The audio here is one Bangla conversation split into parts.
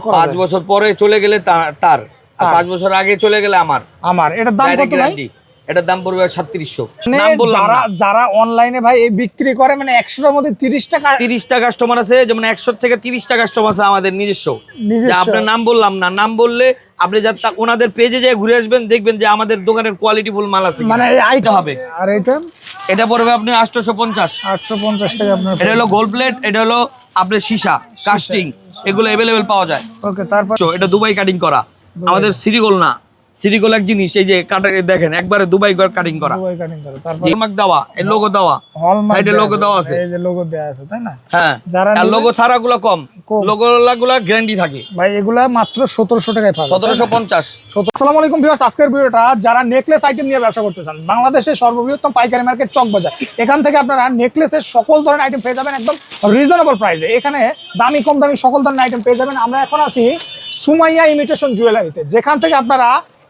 করা 5 বছর পরে চলে গেলে তার আর 5 বছর আগে চলে গেলে আমার এটার দাম কত ভাই? এটার দাম পড়বে 3700। নাম বললাম না। যারা অনলাইনে ভাই এই বিক্রি করে মানে 100 এর মধ্যে 30টা কাস্টমার আছে, যেমন 100 থেকে 30টা কাস্টমার আছে আমাদের নিজস্ব। যে আপনার নাম বললাম না, নাম বললে আপনি যা ওনাদের পেজে যায় ঘুরে আসবেন, দেখবেন যে আমাদের দোকানের কোয়ালিটি ফুল মাল আছে, মানে এই আইটেম হবে। আর এটা পড়বে আপনি 850 টাকা আপনার। এটা হলো গোল্ড প্লেট, এটা হলো আপনার সীসা কাস্টিং, এগুলো अवेलेबल পাওয়া যায়। ওকে, তারপর এটা দুবাই কাটিং করা, আমাদের সিরিগোল না, সিরিগোল এক জিনিস, এই যে কাটা দেখেন একবারে দুবাই কাটিং করা, দুবাই কাটিং করা। তারপর হলমার্ক দেওয়া, এর লোগো দেওয়া, সাইডে লোগো দেওয়া আছে, এই যে লোগো দেওয়া আছে, তাই না? হ্যাঁ, যারা আর লোগো ছাড়া গুলো কম, লোগো গুলো গ্যারান্টি থাকে ভাই। এগুলা মাত্র 1700 টাকায় পাবেন, 1750। আসসালামু আলাইকুম ভিউয়ার্স, আজকের ভিডিওটা যারা নেকলেস আইটেম নিয়ে ব্যবসা করতে চান, বাংলাদেশের সর্ববৃহত্তম পাইকারি মার্কেট চক বাজার, এখান থেকে আপনারা নেকলেসের সকল ধরনের আইটেম পেয়ে যাবেন একদম রিজনেবল প্রাইসে। এখানে দামি কম দামি সকল ধরনের আইটেম পেয়ে যাবেন। আমরা এখন আছি সুমাইয়া ইমিটেশন জুয়েলারিতে, যেখান থেকে আপনারা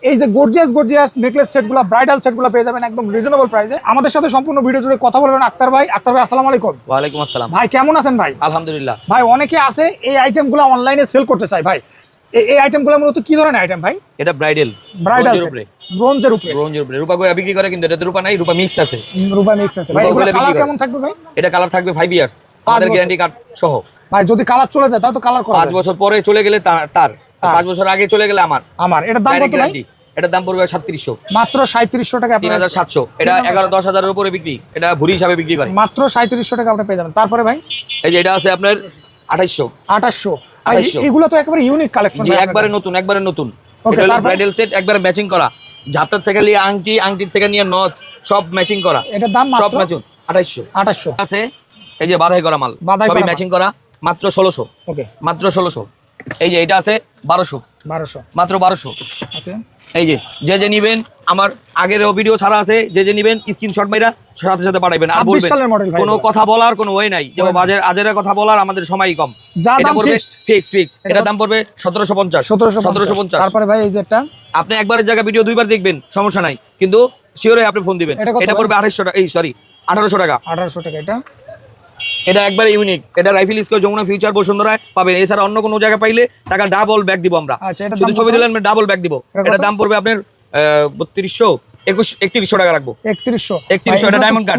এই যে গর্জিয়াস নেকলেস সেটগুলো, ব্রাইডাল সেটগুলো পেয়ে যাবেন একদম রিজনেবল প্রাইসে। আমাদের সাথে সম্পূর্ণ ভিডিও জুড়ে কথা বলবেন আক্তার ভাই। আক্তার ভাই আসসালামু আলাইকুম। ওয়া আলাইকুম আসসালাম। ভাই কেমন আছেন ভাই? আলহামদুলিল্লাহ। ভাই অনেকে আছে এই আইটেমগুলো অনলাইনে সেল করতে চায় ভাই, এই আইটেমগুলো মূলত কি ধরনের আইটেম ভাই? এটা ব্রাইডাল ব্রোঞ্জের উপরে রূপা করে বিক্রি করে, কিন্তু এটা রূপা নাই, রূপা মিক্স আছে। রূপা মিক্স আছে ভাই। এগুলো কালার কেমন থাকবে ভাই? এটা কালার থাকবে 5 ইয়ার্স, আমাদের গ্যারান্টি কার্ড সহ। ভাই যদি কালার চলে যায় তাও তো কালার করা 5 বছর পরে চলে গেলে তার 5 বছর আগে চলে গেলে আমার। এটার দাম কত ভাই? এটার দাম পড়বে 3700, মাত্র 3700 টাকা। 3700। এটা 11-10 হাজারের উপরে বিক্রি, এটা ভরি হিসাবে বিক্রি করে। মাত্র 3700 টাকা আপনি পেয়ে যাবেন। তারপরে ভাই এই যে এটা আছে আপনার 2800। এগুলো তো একেবারে ইউনিক কালেকশন, একবারে নতুন। এটা ব্রাইডাল সেট, একবারে ম্যাচিং করা, ঝাপটার থেকে নিয়ে আংটির থেকে নিয়ে নথ সব ম্যাচিং করা। এটার দাম সব ম্যাচিং 2800 আছে। এই যে বাধাই করা মাল, সবই ম্যাচিং করা, মাত্র 1600। ওকে, মাত্র 1600। এই যে এটা আছে 1200, মাত্র 1200। ওকে, এই যে নিবেন, আমার আগের ভিডিও ছাড়া আছে, যে নিবেন স্ক্রিনশট মাইরা সাথে পাঠাবেন। আর বলবেন কোনো কথা বলার কোনো ওয়ে নাই, যে বাজার আজের কথা বলার আমাদের সময়ই কম। এটা পড়বে ফিক্স, এটা দাম পড়বে 1750। তারপরে ভাই এই যে এটা আপনি একবারের জায়গা ভিডিও দুইবার দেখবেন, সমস্যা নাই, কিন্তু শিওর হয়ে আপনি ফোন দিবেন। এটা পড়বে 1800 টাকা, 1800 টাকা। 1800 টাকা। এটা একবার ইউনিক, এটা রাইফেল স্কোয়ার যমুনা ফিউচার বসুন্ধরায় পাবেন, এছাড়া অন্য কোনো জায়গায় পাইলে টাকা ডাবল ব্যাক দিব আমরা। শুধু ছবি দিলেন ডাবল ব্যাক দিব। এটা দাম পড়বে আপনার 3200, 3100 টাকা রাখবো। 3100। এটা ডায়মন্ড কাট,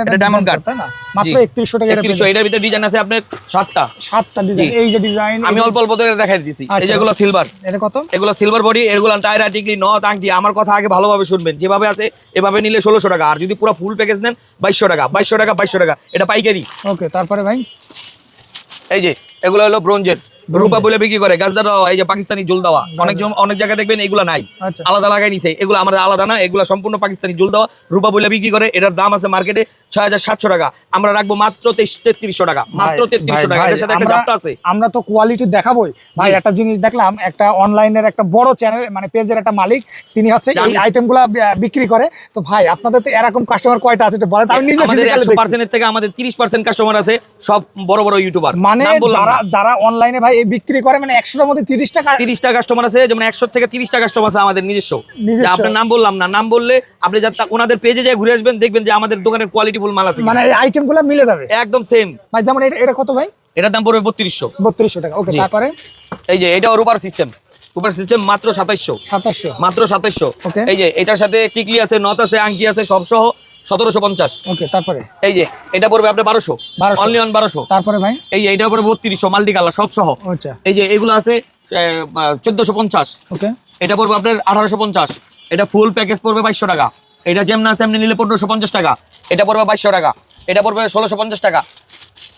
এটা ডায়মন্ড কাট, তাই না? মাত্র 3100 টাকা। 3100। এটার ভিতরে ডিজাইন আছে আপনার 7টা ডিজাইন। এই যে ডিজাইন আমি অল্প করে দেখাই দিয়েছি। এই যে এগুলো সিলভার, এটা কত? এগুলো সিলভার বডি, এগুলো টায়রা টিকলি নথ আংটি। আমার কথা আগে ভালোভাবে শুনবেন, যেভাবে আছে এভাবে নিলে 1600 টাকা, আর যদি পুরো ফুল প্যাকেজ নেন 2200 টাকা। এটা পাইকারি। ওকে, তারপরে ভাই এই যে এগুলো হলো ব্রোঞ্জের, রূপা বলে বিক্রি করে, গাছদা দেওয়া, এই যে পাকিস্তানি জুল দেওয়া। অনেক জায়গায় দেখবেন এগুলো নাই, আলাদা লাগাই নিছে। এগুলো আমাদের আলাদা না, এগুলো সম্পূর্ণ পাকিস্তানি জুল দেওয়া, রূপা বলে বিক্রি করে। এটার দাম আছে মার্কেটে 6700 টাকা, আমরা রাখবো মাত্র 3300 টাকা। মাত্র 3300 টাকা। এর সাথে একটা জাপটা আছে। আমরা তো কোয়ালিটি দেখাবোই ভাই। একটা জিনিস দেখলাম, একটা অনলাইনের একটা বড় চ্যানেল মানে পেজের একটা মালিক, তিনি হচ্ছে এই আইটেমগুলো বিক্রি করে। তো ভাই আপনাদের তো এরকম কাস্টমার কয়টা আছে বলেন? আমি নিজে আমাদের 100% এর থেকে আমাদের 30% কাস্টমার আছে, সব বড় ইউটিউবার। মানে যারা অনলাইনে ভাই এই বিক্রি করে মানে 100 এর মধ্যে 30টা কাস্টমার আছে, যেমন 100 থেকে 30টা কাস্টমার আছে আমাদের নিজস্ব। আপনার নাম বললাম না, নাম বললে আপনি ওনাদের পেজে যায় ঘুরে আসবেন, দেখবেন যে আমাদের দোকানের কোয়ালিটি ফুল মাল আছে, মানে এই আইটেমগুলো মিলে যাবে একদম সেম ভাই। যেমন এটা কত ভাই? এটার দাম পড়বে 3200 টাকা। ওকে, তারপরে এই যে এটা রূপার সিস্টেম মাত্র 2700। মাত্র 2700। এই যে এটার সাথে টিকলি আছে, নথ আছে, আংটি আছে, সব সহ 1750। ওকে, তারপরে এই যে এটা পড়বে আপনার 1200, অনলি অন 1200। তারপরে ভাই এই যে এটা পড়বে 3200, মাল্টি কালার সব সহ। আচ্ছা, এই যে এগুলো আছে 1450। ওকে, এটা পড়বে আপনার 1850। এটা ফুল প্যাকেজ পড়বে 2200 টাকা। এটা যেমন আছে এমনি নিলে 1550 টাকা। এটা পড়বে 2200 টাকা। এটা পড়বে 1650 টাকা।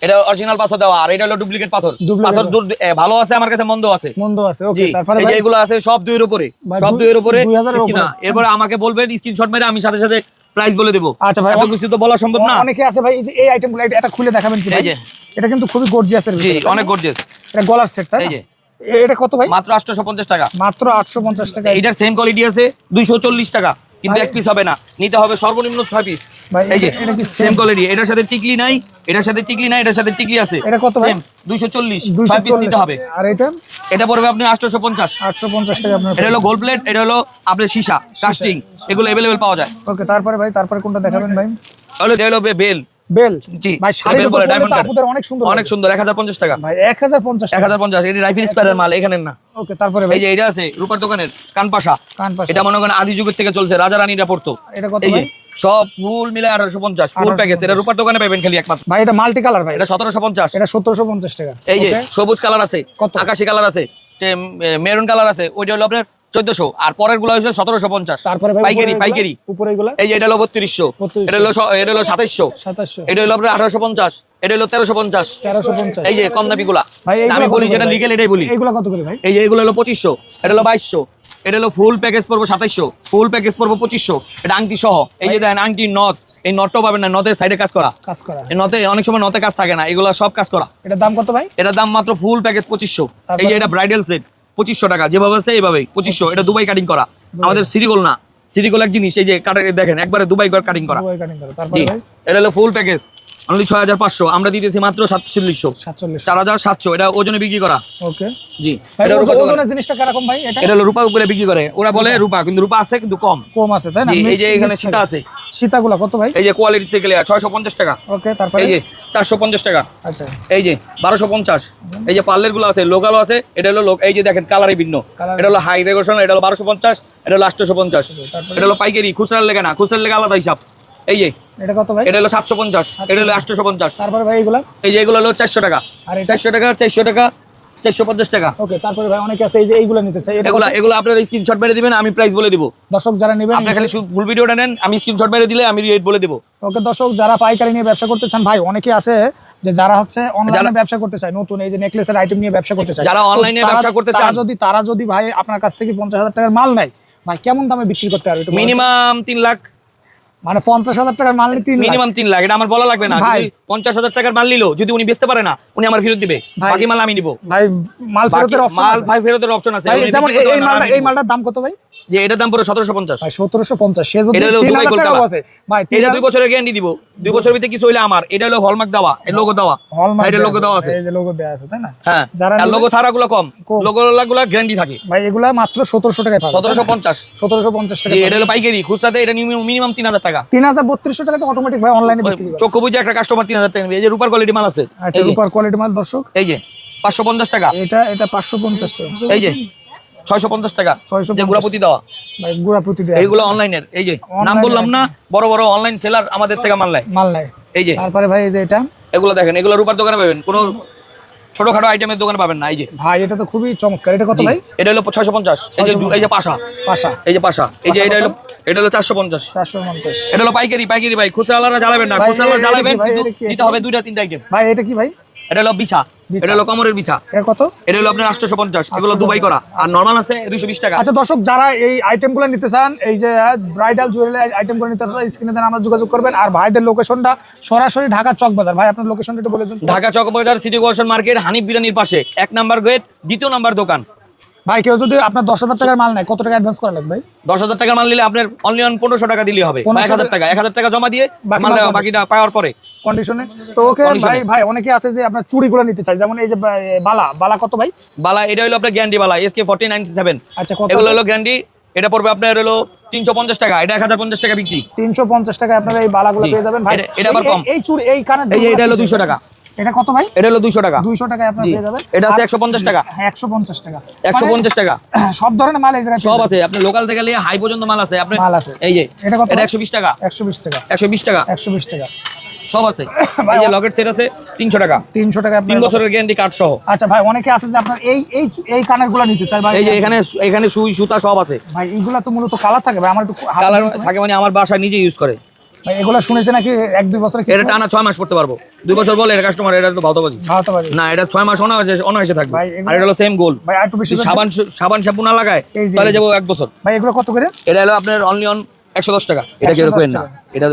এটা অরিজিনাল পাথর দেওয়া, আর এটা হলো ডুপ্লিকেট পাথর। ভালো আছে আমার কাছে, মন্দ আছে। ওকে, তারপরে এই যে এগুলো আছে সব 2 এর উপরে, সব 2 এর উপরে। এরপর আমাকে বলবেন স্ক্রিনশট মেরে, আমি সাথে সাথে প্রাইস বলে দেব। আচ্ছা ভাই, এত কিছু তো বলা সম্ভব না। অনেকে আছে ভাই এই আইটেমগুলো এটা খুলে দেখাবেন কি ভাই? এটা কিন্তু খুবই গর্জিয়াস এর ভিতরে, অনেক গর্জিয়াস। এটা গলার সেট, তাই? এই যে এটা কত ভাই? মাত্র 850 টাকা। মাত্র 850 টাকা। এটার সেম কোয়ালিটি আছে 240 টাকা, কিন্তু এক পিস হবে না, নিতে হবে সর্বনিম্ন 6 পিস। এই যে এটা কি সেম কোয়ালিটি, এটার সাথে টিকলি নাই, এটার সাথে টিকলি নাই, এটার সাথে টিকলি আছে। এটা কত ভাই? 240, 6 পিস নিতে হবে। আর এটা পড়বে আপনি 850 টাকা আপনার। এটা হলো গোল্ড প্লেট, এটা হলো আপনার সীসা কাস্টিং, এগুলো अवेलेबल পাওয়া যায়। ওকে, তারপরে ভাই তারপরে কোনটা দেখাবেন ভাই? এটা হলো বেল, বেল জি ভাই শাড়ি বেল বলে ডায়মন্ড আপুদের অনেক সুন্দর অনেক সুন্দর 1050 টাকা ভাই 1050 1050 এটি রাইফেল স্কয়ারের মাল এখানে না ওকে তারপরে ভাই এই যে এটা আছে রূপার দোকানের কানপাশা কানপাশা এটা মনে করেন আদি যুগের থেকে চলছে রাজা রানীরা পড়তো এটা কত এই যে ভাই সব ফুল মিলে 1850 ফুল প্যাকেজ এটা রূপার দোকানে পাবেন খালি একমাত্র ভাই এটা মাল্টি কালার ভাই এটা 1750 এটা 1750 টাকা এই যে Okay? সবুজ কালার আছে কত? আকাশী কালার আছে মেরুন কালার আছে ওইটা হলো আপনার 1400 আর পরের গুলো হচ্ছে 1750 তারপরে ভাই পাইকারি উপরে এগুলা এই যে এটা হলো 3200 এটা হলো 2700 2700 এটা হলো আপনার 1850 এটা হলো 1350 1350 এই যে কম দামি গুলা ভাই এইগুলা আমি কত বলি করে যেটা ভাই? লিগেল এটাই বলি এইগুলা কত করে ভাই এই যে এগুলো হলো 2500 এটা হলো 2200 এটা হলো ফুল প্যাকেজ পড়বো 2700 ফুল প্যাকেজ পড়বো 2500 এটা আংটি সহ এই যে দেখেন আংটি নথ এই নটটাও পাবেন না নথের সাইডে কাজ করা কাজ করা এই নথে অনেক সময় নথে কাজ থাকে না এগুলো সব কাজ করা এটার দাম কত ভাই এটার দাম মাত্র ফুল প্যাকেজ 2500 এই যে এটা ব্রাইডাল সেট 2500 টাকা যেভাবে আছে এইভাবেই 2500 এটা দুবাই কাটিং করা আমাদের সিরিগোল না সিরিগোল এক জিনিস এই যে দেখেন একবারে দুবাই কাটিং করা দুবাই কাটিং করা জি তারপরে ভাই এটা হলো ফুল প্যাকেজ অনলি 6500 আমরা দিতেছি মাত্র 4700 47 4700 এটা ওজনে বিক্রি করা ওকে জি ভাই এটা রূপা ওজনের জিনিসটা কিরকম ভাই এটা এটা হলো রূপা উপরে বিক্রি করে ওরা বলে রূপা কিন্তু রূপা আছে কিন্তু কম কম আছে তাই না জি, এই Mix- যে এখানে mix সীতা থাকে। আছে সীতাগুলা কত ভাই এই যে কোয়ালিটি থেকে লেয়া 650 টাকা ওকে তারপরে এই যে 450 টাকা আচ্ছা এই যে 1250 এই যে পার্লের গুলো আছে লোকালও আছে এটা হলো এই যে দেখেন কালারই ভিন্ন Colour- এটা হলো হাই রেগুলেশন এটা হলো 1250 এটা হলো 850 তারপরে? এটা হলো পাইকারি খুচরার লেগে না খুচরার লেগে আলাদা হিসাব এই যে এটা কত ভাই এটা হলো 750 এটা হলো 850 তারপরে ভাই এগুলা এই যে এগুলো হলো 400 টাকা আর এটা 400 টাকা 400 টাকা 450 টাকা ওকে তারপরে ভাই অনেকে আছে এই যে এইগুলা নিতে চাই এটা এগুলা এগুলো আপনারা স্ক্রিনশট মেরে দিবেন আমি প্রাইস বলে দিব দর্শক যারা নেবেন আপনি খালি ফুল ভিডিওটা নেন আমি স্ক্রিনশট মেরে দিলে আমি রেট বলে দিব ওকে দর্শক যারা পাইকারি নিয়ে ব্যবসা করতে চান ভাই অনেকে আছে যে যারা হচ্ছে অনলাইনে ব্যবসা করতে চায় নতুন এই যে নেকলেসের আইটেম নিয়ে ব্যবসা করতে চায় যারা তো অনলাইনে তারা- ব্যবসা করতে তারা চান। তারা যদি ভাই আপনার কাছ থেকে 50,000 টাকার মাল নেয় ভাই কেমন দামে বিক্রি করতে পারবে একটু বলেন তো? মিনিমাম 3 লাখ মানে 50,000 টাকার মাল নিতে মিনিমাম 3 লাখ এটা আমার বলা লাগবে না ভাই। যদি 50,000 টাকার মাল নিলো যদি উনি বেচতে পারে না উনি আমার ফেরত দিবে ভাই। বাকি মাল আমি নিব ভাই মাল বাকি ফেরতের অপশন মাল ভাই ফেরতের অপশন আছে ভাই উনি যেমন বিক্রি করতে এই পারবে না, মালটা আমি এই নিবো। মালটার দাম কত ভাই যে এটার দাম পুরো 1750 ভাই 1750 সে যদি এটা হলো 3000 দুবাই টাকাও কলকাতা আছে ভাই এটা 2 বছরের গ্যারান্টি দিব 2 বছরের ভিতরে কিছু হইলে আমার এটা হলো হলমার্ক দেওয়া এর লোগো দেওয়া সাইডে লোগো দেওয়া আছে এই যে লোগো দেওয়া আছে তাই না হ্যাঁ যারা আর নেবে- লোগো ছাড়া গুলো কম কম। লোগো গুলো গ্যারান্টি থাকে ভাই এগুলা মাত্র 1700 টাকায় পাবেন 1750 1750 টাকা যে এটা হলো পাইকারি খুচরাতে এটা মিনিমাম 3000 টাকা 3200 টাকা তো অটোমেটিক ভাই অনলাইনে বিক্রি করে চক্ষু বুঝে একটা কাস্টমার 3000 টাকা নেবে এই যে রূপার কোয়ালিটি মাল আছে আচ্ছা এই যে, রূপার কোয়ালিটি মাল দর্শক এই যে 550 টাকা এটা 550 টাকা এই যে 650 টাকা 650 যে গুড়াপতি দেওয়া ভাই গুড়া প্রতি দেয়া এইগুলো অনলাইনের এই যে নাম Online বললাম না বড় বড় অনলাইন সেলার আমাদের থেকে মাল নেয় মাল নাই এই যে তারপরে ভাই এই যে এটা এগুলো দেখেন এগুলো রূপার দোকানে পাবেন কোনো ছোটখাটো আইটেমের দোকানে পাবেন না এই যে ভাই এটা তো খুবই চমৎকার এটা কত জি, ভাই এটা হলো 650 এই যে পাশা পাশা এই যে পাশা এই যে এটা হলো 450 450 এটা হলো পাইকারি ভাই খুচরাওয়ালা জ্বালাবেন না ভাই, খুচরাওয়ালা এটা জ্বালাবেন কি ভাই, কিন্তু এটা কি? নিতে হবে 2টা 3টা আইটেম ভাই এটা কি ভাই এটা হলো বিছা এটা হলো কমরের বিছা এটা কত এটা হলো আপনার 850 এগুলো দুবাই করা আর নরমাল আছে 220 টাকা আচ্ছা দর্শক যারা এই আইটেমগুলো নিতে চান এই যে ব্রাইডাল জুয়েলারি আইটেমগুলো নিতে চান স্ক্রিনে দেন আমরা যোগাযোগ করবেন আর ভাইদের লোকেশনটা সরাসরি ঢাকা চকবাজার ভাই আপনার লোকেশনটা একটু বলে দিন Dhaka Chawkbazar city corporation market Hanif বিরিয়ানির পাশে 1 নাম্বার গেট 2য় নাম্বার দোকান ভাই কেউ যদি আপনার 10,000 টাকার মাল নেয় কত টাকা অ্যাডভান্স করা লাগবে ভাই 10,000 টাকা মাল নিলে আপনার অনলি অন 1500 টাকা দিলেই হবে 1500 1000 টাকা জমা দিয়ে বাকি মাল মাল বাকিটা পাওয়ার পরে কন্ডিশনে তো ওকে Condition ভাই এ। ভাই অনেকে আছে যে আপনার চুড়িগুলো নিতে চায় যেমন এই যে বালা বালা কত ভাই বালা এটা হলো আপনার গ্যারান্টি বালা SK 4097 আচ্ছা কত এগুলো হলো গ্যারান্টি এটা পড়বে আপনার হলো 350 টাকা এটা 1050 টাকা বিক্রি 350 টাকায় আপনারা এই বালাগুলো জি। পেয়ে যাবেন ভাই এটা আবার কম। এই চুড়ি এই কানের এই যে এটা হলো 200 টাকা এটা কত ভাই এটা হলো 200 টাকা 200 টাকায় আপনারা জি। পেয়ে যাবেন এটা আছে আর- 150 টাকা হ্যাঁ 150 টাকা 150 টাকা মানে সব ধরনের মাল এই জায়গায় সব আছে আপনি লোকাল থেকে নিয়ে হাই পর্যন্ত মাল আছে আপনি মাল আছে। এই যে এটা কত এটা ভাই? 120 টাকা 120 টাকা 120 টাকা 120 টাকা সব আছে এই যে লকেট সেট আছে 300 টাকা 300 টাকা 3 আপনার বছরের গ্যারান্টি কার্ড সহ আচ্ছা ভাই অনেকে আছে যে আপনার এই কানেরগুলো নিতে চায় ভাই এই যে এখানে সুই সুতা সব আছে ভাই এইগুলা তো মূলত কালার থাকে ভাই আমার একটু কালার থাকে মানে আমার বাসায় নিজে ইউজ করে ভাই এগুলা শুনেছে নাকি 1-2 বছর এটা টানা 6 মাস পড়তে পারবো 2 বছর বলে এটা কাস্টমার এটা তো ভাওতাবাজি ভাবতে পারি না এটা 6 মাস অনায়াসে থাকবে ভাই, এগুলো- আর এটা হলো সেম গোল ভাই আর একটু বেশি করে- সাবান শ্যাম্পু না লাগায় এই যে- তাহলে যাবো 1 বছর ভাই এগুলো কত করে এটা হলো আপনার অনলি অন 110 টাকা এটা কেউ 110 কেন না টাকা। এটা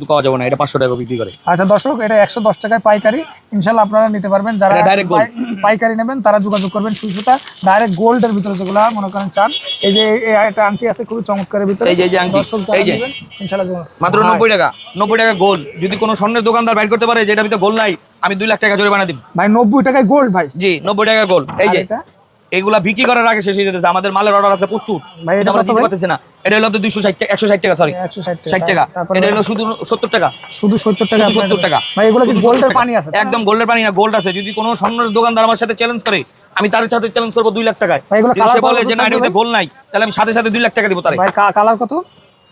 পাওয়া যাবে না এটা 500 টাকা বিক্রি করে আচ্ছা দর্শক এটা 110 টাকায় পাইকারি ইনশাআল্লাহ আপনারা নিতে পারবেন যারা এটা direct gold। পাইকারি নেবেন তারা যোগাযোগ করবেন সুইসুতা ডাইরেক্ট গোল্ডের ভিতরে যেগুলো মনে করেন চান এই যে এই একটা আংটি আছে খুবই চমৎকারের ভিতরে এই যে আংটি, দর্শক যারা এই যে। নেবেন ইনশাআল্লাহ মাত্র 90 টাকা 90 টাকা গোল যদি কোনো স্বর্ণের দোকানদার বাইর করতে পারে যেটা ভিতরে গোল নাই আমি 2 লাখ টাকা জরিমানা দিব ভাই 90 টাকায় গোল্ড ভাই জি 90 টাকা গোল এই আর যে এটা এগুলা বিক্রি করার আগে শেষ হয়ে যেতেছে, আমাদের মালের অর্ডার আছে প্রচুর, ভাই এটা আমরা কত দিতে ভাই? পারতেছি না। এটা হলো আপনার 160 টাকা, সরি 60 টাকা। তারপরে এটা হলো শুধু 70 টাকা, শুধু 70 টাকা। শুধু 70 টাকা। ভাই এগুলো কি শুধু গোল্ডের 70 টাকা। পানি আছে? একদম গোল্ডের পানি না, গোল্ড আছে। যদি কোনো স্বর্ণের দোকানদার আমার সাথে চ্যালেঞ্জ করে, আমি তার সাথে চ্যালেঞ্জ করবো 2 লাখ টাকায়। ভাই এগুলো যদি কালার সে বলে যে না থাকবে এটাতে ভাই? গোল্ড নাই, তাহলে আমি সাথে সাথে 2 লাখ টাকা দিব তারে। ভাই কালার কত?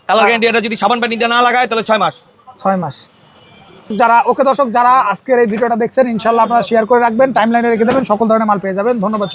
Colour guarantee. এটা যদি সাবান পানি দিয়ে না লাগায় তাহলে 6 মাস। 6 মাস। যারা ওকে দর্শক, যারা আজকের এই ভিডিওটা দেখছেন, ইনশাআল্লাহ আপনারা শেয়ার করে রাখবেন, টাইমলাইনে রেখে দেবেন, সকল ধরনের মাল পেয়ে যাবেন। ধন্যবাদ।